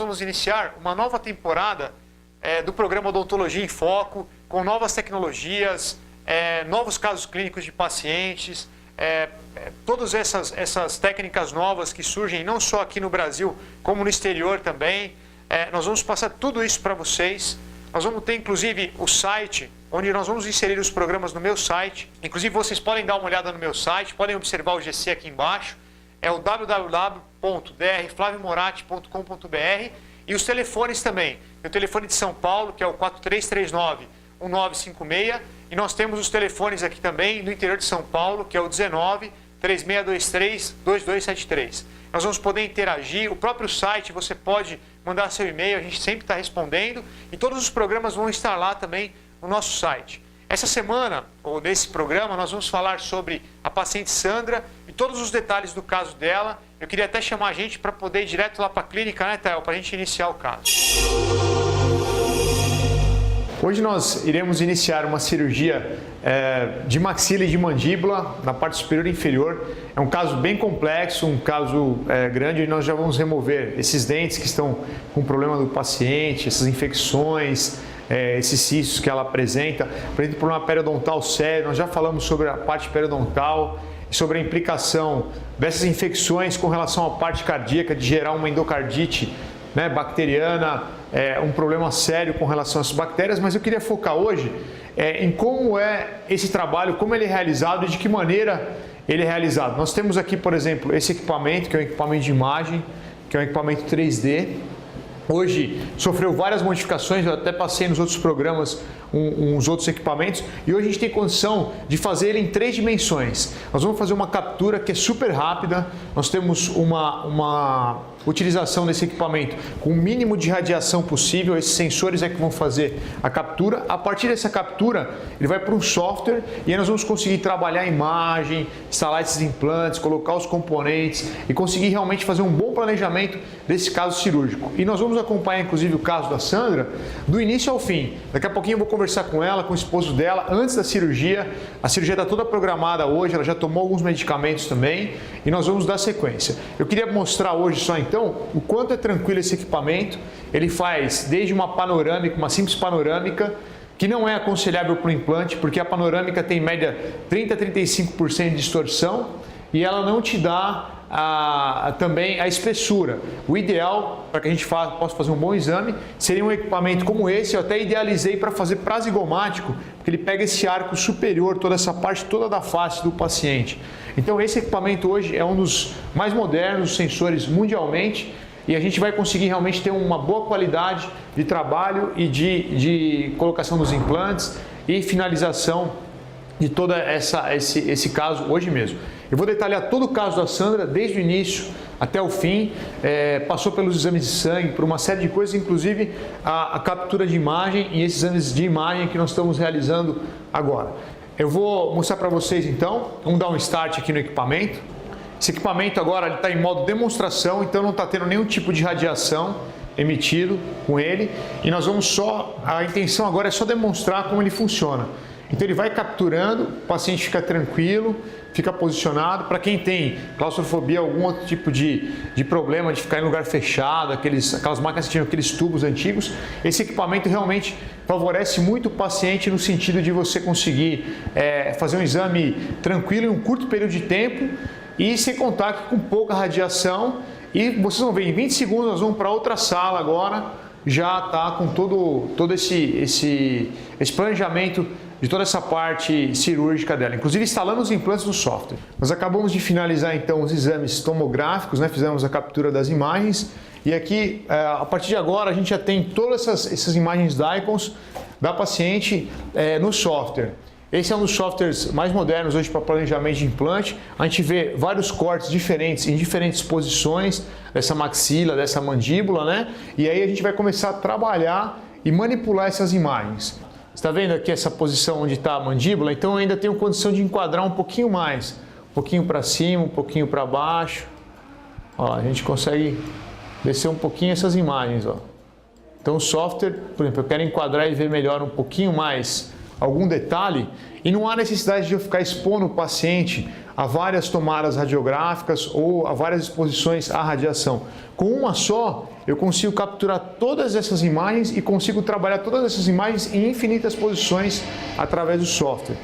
vamos iniciar uma nova temporada do programa Odontologia em Foco, com novas tecnologias, novos casos clínicos de pacientes, todas essas técnicas novas que surgem não só aqui no Brasil, como no exterior também. Nós vamos passar tudo isso para vocês. Nós vamos ter inclusive o site, onde nós vamos inserir os programas no meu site. Inclusive vocês podem dar uma olhada no meu site, podem observar o GC aqui embaixo. É o www.drflaviomoratti.com.br e os telefones também. Tem o telefone de São Paulo, que é o 4339-1956, e nós temos os telefones aqui também no interior de São Paulo, que é o 19-3623-2273. Nós vamos poder interagir, o próprio site, você pode mandar seu e-mail, a gente sempre está respondendo, e todos os programas vão estar lá também no nosso site. Essa semana, ou nesse programa, nós vamos falar sobre a paciente Sandra e todos os detalhes do caso dela. Eu queria até chamar a gente para poder ir direto lá para a clínica, né, Thael, para a gente iniciar o caso. Hoje nós iremos iniciar uma cirurgia de maxila e de mandíbula na parte superior e inferior. É um caso bem complexo, um caso grande, e nós já vamos remover esses dentes que estão com problema do paciente, essas infecções, esses cistos que ela apresenta problema periodontal sério. Nós já falamos sobre a parte periodontal, sobre a implicação dessas infecções com relação à parte cardíaca, de gerar uma endocardite, né, bacteriana, um problema sério com relação a essas bactérias, mas eu queria focar hoje em como é esse trabalho, como ele é realizado e de que maneira ele é realizado. Nós temos aqui, por exemplo, esse equipamento, que é um equipamento de imagem, que é um equipamento 3D. Hoje sofreu várias modificações, eu até passei nos outros programas uns outros equipamentos, e hoje a gente tem condição de fazer ele em 3 dimensões. Nós vamos fazer uma captura que é super rápida, nós temos uma utilização desse equipamento com o mínimo de radiação possível, esses sensores é que vão fazer a captura. A partir dessa captura, ele vai para um software e aí nós vamos conseguir trabalhar a imagem, instalar esses implantes, colocar os componentes e conseguir realmente fazer um bom planejamento desse caso cirúrgico. E nós vamos acompanhar inclusive o caso da Sandra do início ao fim. Daqui a pouquinho eu vou conversar com ela, com o esposo dela, antes da cirurgia. A cirurgia está toda programada hoje, ela já tomou alguns medicamentos também e nós vamos dar sequência. Eu queria mostrar hoje só então o quanto é tranquilo esse equipamento. Ele faz desde uma panorâmica, uma simples panorâmica, que não é aconselhável para o implante, porque a panorâmica tem em média 30 a 35% de distorção e ela não te dá também a espessura. O ideal para que a gente possa fazer um bom exame seria um equipamento como esse. Eu até idealizei para fazer prazigomático, porque ele pega esse arco superior, toda essa parte toda da face do paciente. Então esse equipamento hoje é um dos mais modernos sensores mundialmente e a gente vai conseguir realmente ter uma boa qualidade de trabalho e de colocação dos implantes e finalização de todo esse caso hoje mesmo. Eu vou detalhar todo o caso da Sandra, desde o início até o fim, passou pelos exames de sangue, por uma série de coisas, inclusive a captura de imagem e esses exames de imagem que nós estamos realizando agora. Eu vou mostrar para vocês então, vamos dar um start aqui no equipamento. Esse equipamento agora está em modo demonstração, então não está tendo nenhum tipo de radiação emitido com ele, e nós vamos a intenção agora é só demonstrar como ele funciona. Então ele vai capturando, o paciente fica tranquilo, fica posicionado. Para quem tem claustrofobia, algum outro tipo de problema de ficar em lugar fechado, aquelas máquinas que tinham aqueles tubos antigos, esse equipamento realmente favorece muito o paciente no sentido de você conseguir fazer um exame tranquilo em um curto período de tempo e sem contato com pouca radiação. E vocês vão ver, em 20 segundos nós vamos para outra sala agora, já está com todo esse planejamento de toda essa parte cirúrgica dela, inclusive instalando os implantes no software. Nós acabamos de finalizar então os exames tomográficos, né? Fizemos a captura das imagens e aqui, a partir de agora, a gente já tem todas essas imagens DICOMs da paciente no software. Esse é um dos softwares mais modernos hoje para planejamento de implante. A gente vê vários cortes diferentes, em diferentes posições dessa maxila, dessa mandíbula, né? E aí a gente vai começar a trabalhar e manipular essas imagens. Está vendo aqui essa posição onde está a mandíbula? Então eu ainda tenho condição de enquadrar um pouquinho mais. Um pouquinho para cima, um pouquinho para baixo. Ó, a gente consegue descer um pouquinho essas imagens. Ó. Então o software, por exemplo, eu quero enquadrar e ver melhor um pouquinho mais algum detalhe e não há necessidade de eu ficar expondo o paciente a várias tomadas radiográficas ou a várias exposições à radiação. Com uma só, eu consigo capturar todas essas imagens e consigo trabalhar todas essas imagens em infinitas posições através do software,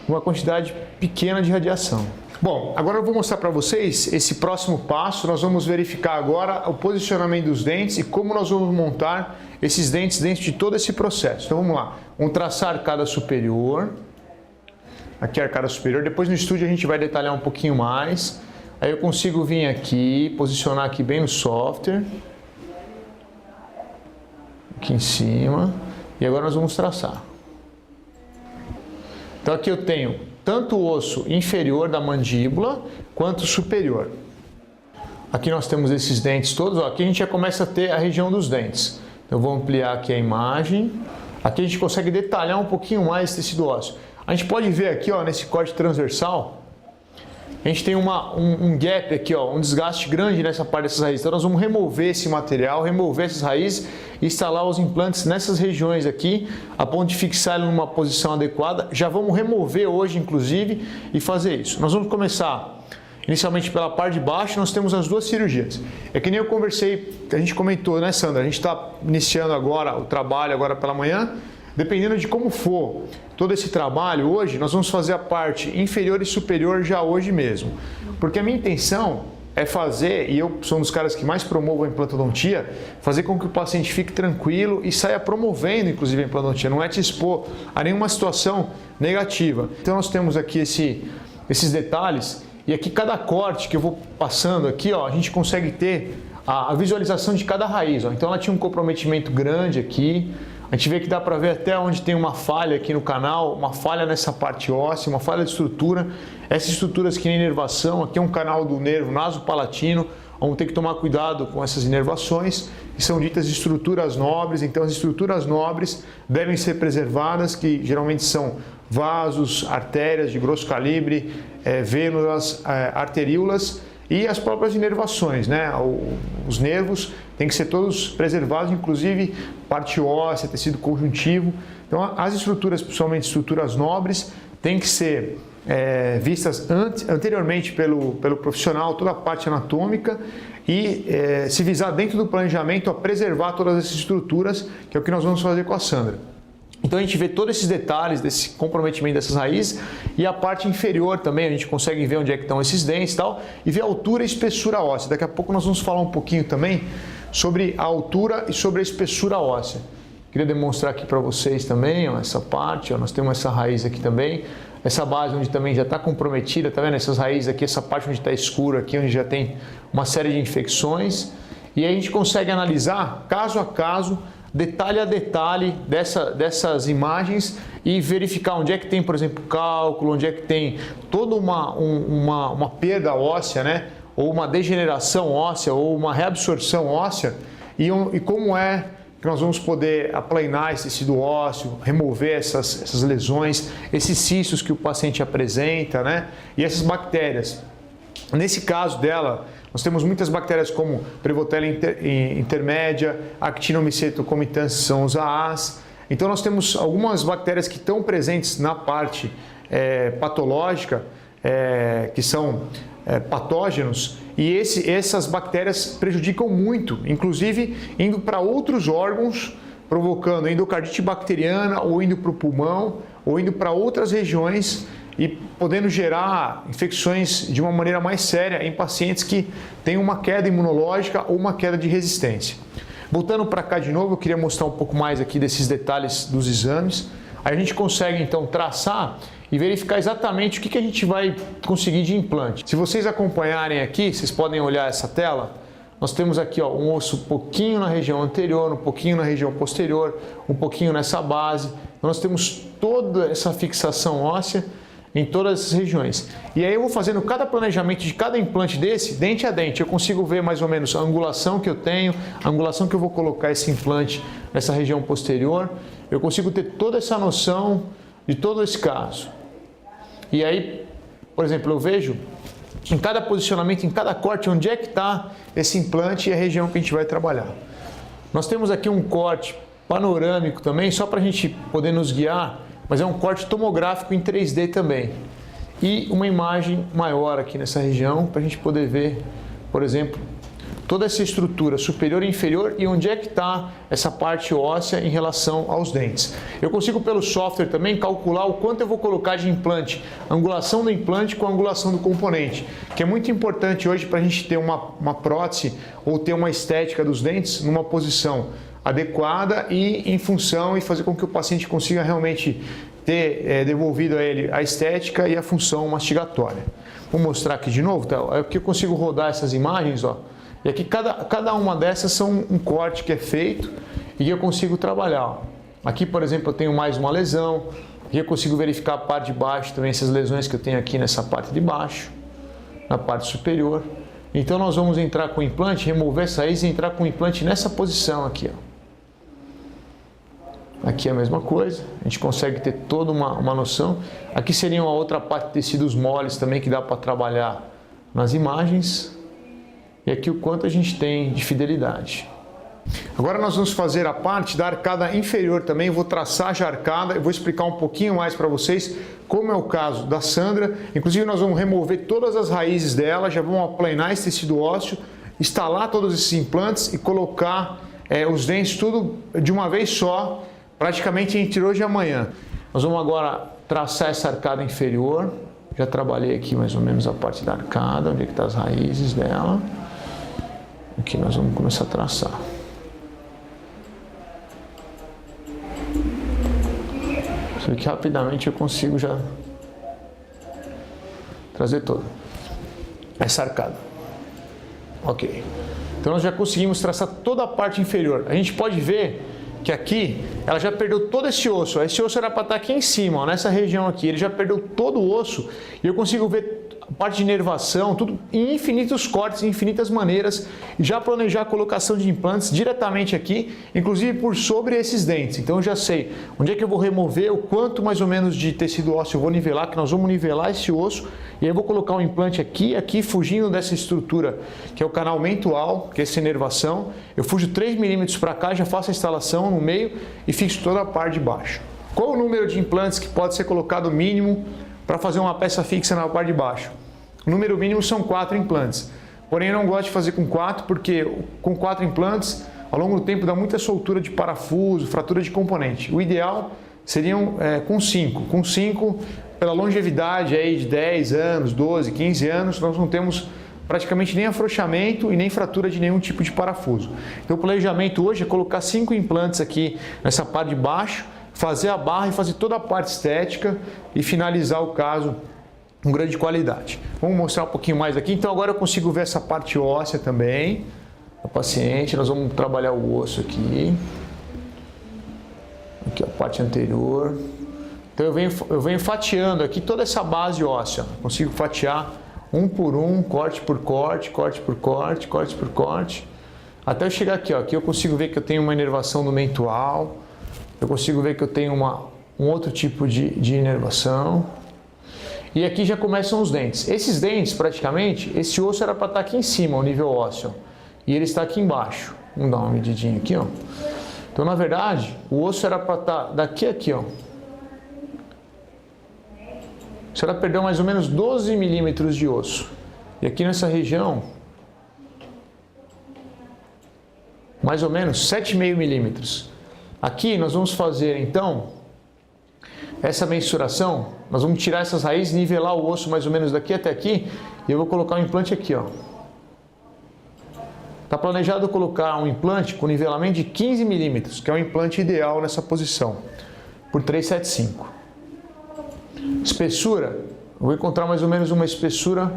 uma quantidade pequena de radiação. Bom, agora eu vou mostrar para vocês esse próximo passo. Nós vamos verificar agora o posicionamento dos dentes e como nós vamos montar esses dentes dentro de todo esse processo. Então vamos lá, vamos traçar a arcada superior. Aqui a arcada superior, depois no estúdio a gente vai detalhar um pouquinho mais. Aí eu consigo vir aqui, posicionar aqui bem no software. Aqui em cima. E agora nós vamos traçar. Então aqui eu tenho tanto o osso inferior da mandíbula quanto o superior. Aqui nós temos esses dentes todos, ó. Aqui a gente já começa a ter a região dos dentes. Então eu vou ampliar aqui a imagem. Aqui a gente consegue detalhar um pouquinho mais esse tecido ósseo. A gente pode ver aqui, ó, nesse corte transversal, a gente tem um gap aqui, ó, um desgaste grande nessa parte dessas raízes. Então nós vamos remover esse material, remover essas raízes e instalar os implantes nessas regiões aqui, a ponto de fixar ele numa posição adequada. Já vamos remover hoje, inclusive, e fazer isso. Nós vamos começar inicialmente pela parte de baixo. Nós temos as duas cirurgias. É que nem eu conversei, a gente comentou, né, Sandra? A gente está iniciando agora o trabalho agora pela manhã. Dependendo de como for todo esse trabalho hoje, nós vamos fazer a parte inferior e superior já hoje mesmo. Porque a minha intenção é fazer, e eu sou um dos caras que mais promovo a implantodontia, fazer com que o paciente fique tranquilo e saia promovendo, inclusive, a implantodontia. Não é te expor a nenhuma situação negativa. Então nós temos aqui esses detalhes, e aqui cada corte que eu vou passando aqui, ó, a gente consegue ter a visualização de cada raiz. Ó. Então ela tinha um comprometimento grande aqui. A gente vê que dá para ver até onde tem uma falha aqui no canal, uma falha nessa parte óssea, uma falha de estrutura. Essas estruturas que nem inervação, aqui é um canal do nervo nasopalatino, vamos ter que tomar cuidado com essas inervações, que são ditas estruturas nobres. Então as estruturas nobres devem ser preservadas, que geralmente são vasos, artérias de grosso calibre, vênulas, arteríolas, e as próprias inervações, né? Os nervos têm que ser todos preservados, inclusive parte óssea, tecido conjuntivo. Então as estruturas, principalmente estruturas nobres, têm que ser vistas anteriormente pelo profissional, toda a parte anatômica, e se visar dentro do planejamento a preservar todas essas estruturas, que é o que nós vamos fazer com a Sandra. Então a gente vê todos esses detalhes desse comprometimento dessas raízes, e a parte inferior também a gente consegue ver onde é que estão esses dentes e tal, e ver a altura e espessura óssea. Daqui a pouco nós vamos falar um pouquinho também sobre a altura e sobre a espessura óssea. Queria demonstrar aqui para vocês também, ó, essa parte, ó, nós temos essa raiz aqui também, essa base onde também já está comprometida, tá vendo? Essas raízes aqui, essa parte onde está escuro aqui, onde já tem uma série de infecções, e aí a gente consegue analisar caso a caso, detalhe a detalhe dessas imagens e verificar onde é que tem, por exemplo, cálculo, onde é que tem toda uma perda óssea, né? Ou uma degeneração óssea, ou uma reabsorção óssea, e como é que nós vamos poder aplanar esse tecido ósseo, remover essas lesões, esses cistos que o paciente apresenta, né? E essas bactérias. Nesse caso dela, nós temos muitas bactérias como Prevotella intermédia, Actinomyceto comitans, são os AAs. Então nós temos algumas bactérias que estão presentes na parte patológica, que são patógenos, e essas bactérias prejudicam muito, inclusive indo para outros órgãos, provocando endocardite bacteriana, ou indo para o pulmão, ou indo para outras regiões, e podendo gerar infecções de uma maneira mais séria em pacientes que têm uma queda imunológica ou uma queda de resistência. Voltando para cá de novo, eu queria mostrar um pouco mais aqui desses detalhes dos exames. Aí a gente consegue então traçar e verificar exatamente o que a gente vai conseguir de implante. Se vocês acompanharem aqui, vocês podem olhar essa tela, nós temos aqui, ó, um osso um pouquinho na região anterior, um pouquinho na região posterior, um pouquinho nessa base. Então nós temos toda essa fixação óssea em todas essas regiões. E aí eu vou fazendo cada planejamento de cada implante desse, dente a dente. Eu consigo ver mais ou menos a angulação que eu tenho, a angulação que eu vou colocar esse implante nessa região posterior. Eu consigo ter toda essa noção de todo esse caso. E aí, por exemplo, eu vejo em cada posicionamento, em cada corte, onde é que está esse implante e a região que a gente vai trabalhar. Nós temos aqui um corte panorâmico também, só para a gente poder nos guiar mas é um corte tomográfico em 3D também. E uma imagem maior aqui nessa região, para a gente poder ver, por exemplo, toda essa estrutura superior e inferior e onde é que está essa parte óssea em relação aos dentes. Eu consigo pelo software também calcular o quanto eu vou colocar de implante, a angulação do implante com a angulação do componente, que é muito importante hoje para a gente ter uma prótese ou ter uma estética dos dentes numa posição adequada e em função e fazer com que o paciente consiga realmente ter devolvido a ele a estética e a função mastigatória. Vou mostrar aqui de novo, tá? Aqui eu consigo rodar essas imagens, ó. E aqui cada uma dessas são um corte que é feito e eu consigo trabalhar. Aqui, por exemplo, eu tenho mais uma lesão. Aqui eu consigo verificar a parte de baixo também, essas lesões que eu tenho aqui nessa parte de baixo, na parte superior. Então nós vamos entrar com o implante, remover essa raiz e entrar com o implante nessa posição aqui, ó. Aqui é a mesma coisa, a gente consegue ter toda uma noção. Aqui seria uma outra parte de tecidos moles também que dá para trabalhar nas imagens. E aqui o quanto a gente tem de fidelidade. Agora nós vamos fazer a parte da arcada inferior também. Vou traçar já a arcada, eu vou explicar um pouquinho mais para vocês como é o caso da Sandra. Inclusive nós vamos remover todas as raízes dela, já vamos aplanar esse tecido ósseo, instalar todos esses implantes e colocar os dentes tudo de uma vez só, praticamente entre hoje e amanhã. Nós vamos agora traçar essa arcada inferior. Já trabalhei aqui mais ou menos a parte da arcada, onde é que estão as raízes dela. Aqui nós vamos começar a traçar. Só que rapidamente eu consigo já trazer toda essa arcada. Ok. Então nós já conseguimos traçar toda a parte inferior. A gente pode ver que aqui ela já perdeu todo esse osso. Esse osso era para estar aqui em cima, ó, nessa região aqui. Ele já perdeu todo o osso e eu consigo ver a parte de inervação, tudo em infinitos cortes, em infinitas maneiras, e já planejar a colocação de implantes diretamente aqui, inclusive por sobre esses dentes. Então eu já sei onde é que eu vou remover, o quanto mais ou menos de tecido ósseo eu vou nivelar, que nós vamos nivelar esse osso, e aí eu vou colocar um implante aqui, fugindo dessa estrutura, que é o canal mentual, que é essa inervação. Eu fujo 3 milímetros para cá, já faço a instalação no meio e fixo toda a parte de baixo. Qual o número de implantes que pode ser colocado mínimo para fazer uma peça fixa na parte de baixo? O número mínimo são 4 implantes. Porém, eu não gosto de fazer com 4, porque com 4 implantes, ao longo do tempo, dá muita soltura de parafuso, fratura de componente. O ideal seriam com 5. Com 5, pela longevidade aí de 10 anos, 12, 15 anos, nós não temos praticamente nem afrouxamento e nem fratura de nenhum tipo de parafuso. Então, o planejamento hoje é colocar 5 implantes aqui nessa parte de baixo, fazer a barra e fazer toda a parte estética e finalizar o caso com grande qualidade. Vamos mostrar um pouquinho mais aqui. Então agora eu consigo ver essa parte óssea também da paciente. Nós vamos trabalhar o osso aqui. Aqui a parte anterior. Então eu venho fatiando aqui toda essa base óssea. Consigo fatiar um por um, corte por corte, corte por corte, corte por corte. Até eu chegar aqui, ó. Aqui eu consigo ver que eu tenho uma inervação no mentual. Eu consigo ver que eu tenho um outro tipo de inervação. E aqui já começam os dentes. Esses dentes, praticamente, esse osso era para estar aqui em cima, o nível ósseo. E ele está aqui embaixo. Vamos dar uma medidinha aqui, ó. Então, na verdade, o osso era para estar daqui a aqui, ó. A senhora perdeu mais ou menos 12 milímetros de osso. E aqui nessa região, mais ou menos 7,5 milímetros. Aqui nós vamos fazer, então, essa mensuração. Nós vamos tirar essas raízes, nivelar o osso mais ou menos daqui até aqui, e eu vou colocar um implante aqui, ó. Está planejado colocar um implante com nivelamento de 15 milímetros, que é o implante ideal nessa posição, por 375. Espessura, eu vou encontrar mais ou menos uma espessura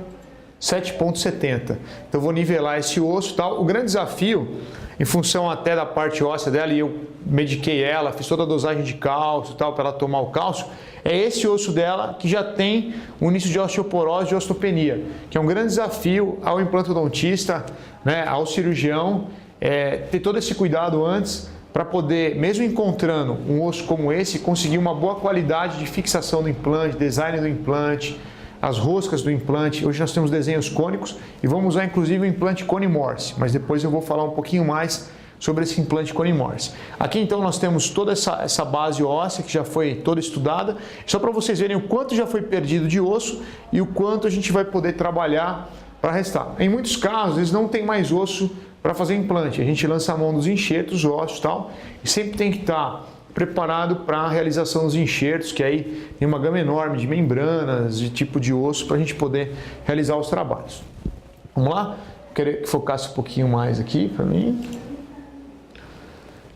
7,70. Então eu vou nivelar esse osso e tal. O grande desafio, em função até da parte óssea dela, e eu mediquei ela, fiz toda a dosagem de cálcio e tal, para ela tomar o cálcio, é esse osso dela que já tem um início de osteoporose e osteopenia, que é um grande desafio ao implantodontista, né, ao cirurgião, ter todo esse cuidado antes para poder, mesmo encontrando um osso como esse, conseguir uma boa qualidade de fixação do implante, design do implante, as roscas do implante. Hoje nós temos desenhos cônicos e vamos usar inclusive o implante Cone Morse, mas depois eu vou falar um pouquinho mais sobre esse implante Cone-Morse. Aqui então nós temos toda essa base óssea que já foi toda estudada, só para vocês verem o quanto já foi perdido de osso e o quanto a gente vai poder trabalhar para restar. Em muitos casos eles não têm mais osso para fazer implante, a gente lança a mão dos enxertos, ossos e tal, e sempre tem que estar preparado para a realização dos enxertos, que aí tem uma gama enorme de membranas, de tipo de osso para a gente poder realizar os trabalhos. Vamos lá? Queria que focasse um pouquinho mais aqui para mim.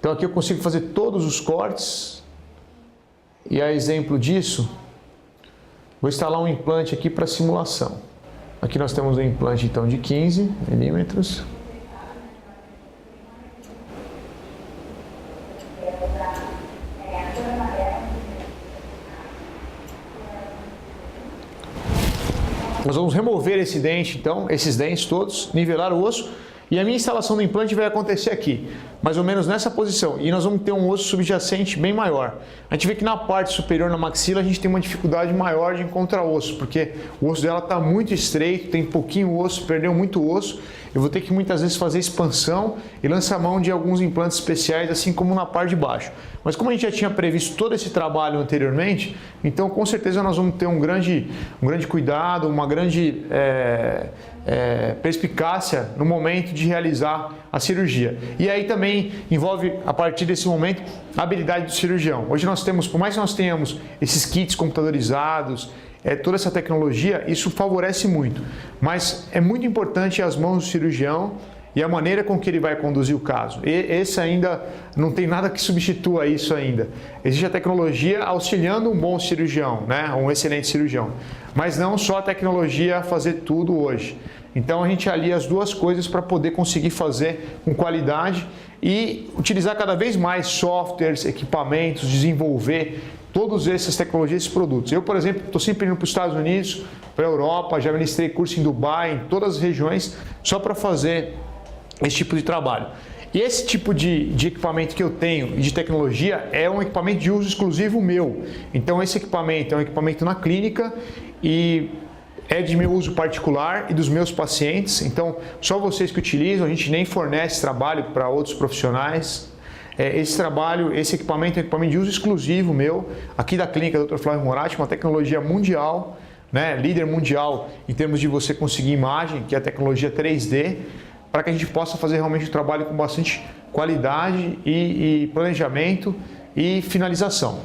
Então aqui eu consigo fazer todos os cortes e a exemplo disso, vou instalar um implante aqui para simulação. Aqui nós temos um implante então de 15 milímetros. Nós vamos remover esse dente, então, esses dentes todos, nivelar o osso, e a minha instalação do implante vai acontecer aqui, mais ou menos nessa posição, e nós vamos ter um osso subjacente bem maior. A gente vê que na parte superior, na maxila, a gente tem uma dificuldade maior de encontrar osso, porque o osso dela está muito estreito, tem pouquinho osso, perdeu muito osso. Eu vou ter que muitas vezes fazer expansão e lançar mão de alguns implantes especiais, assim como na parte de baixo. Mas como a gente já tinha previsto todo esse trabalho anteriormente, então com certeza nós vamos ter um grande cuidado, uma grande perspicácia no momento de realizar a cirurgia. E aí também envolve, a partir desse momento, a habilidade do cirurgião. Hoje nós temos, por mais que nós tenhamos esses kits computadorizados, toda essa tecnologia, isso favorece muito. Mas é muito importante as mãos do cirurgião e a maneira com que ele vai conduzir o caso. E esse ainda não tem nada que substitua isso ainda. Existe a tecnologia auxiliando um bom cirurgião, né? Um excelente cirurgião. Mas não só a tecnologia fazer tudo hoje. Então a gente alia as duas coisas para poder conseguir fazer com qualidade e utilizar cada vez mais softwares, equipamentos, desenvolver todas essas tecnologias, esses produtos. Eu, por exemplo, estou sempre indo para os Estados Unidos, para a Europa, já ministrei curso em Dubai, em todas as regiões, só para fazer esse tipo de trabalho. E esse tipo de equipamento que eu tenho, de tecnologia, é um equipamento de uso exclusivo meu. Então esse equipamento é um equipamento na clínica e é de meu uso particular e dos meus pacientes. Então só vocês que utilizam, a gente nem fornece trabalho para outros profissionais. Esse equipamento é um equipamento de uso exclusivo meu, aqui da clínica Dr. Flávio Moratti, uma tecnologia mundial, né, líder mundial em termos de você conseguir imagem, que é a tecnologia 3D, para que a gente possa fazer realmente um trabalho com bastante qualidade e planejamento e finalização.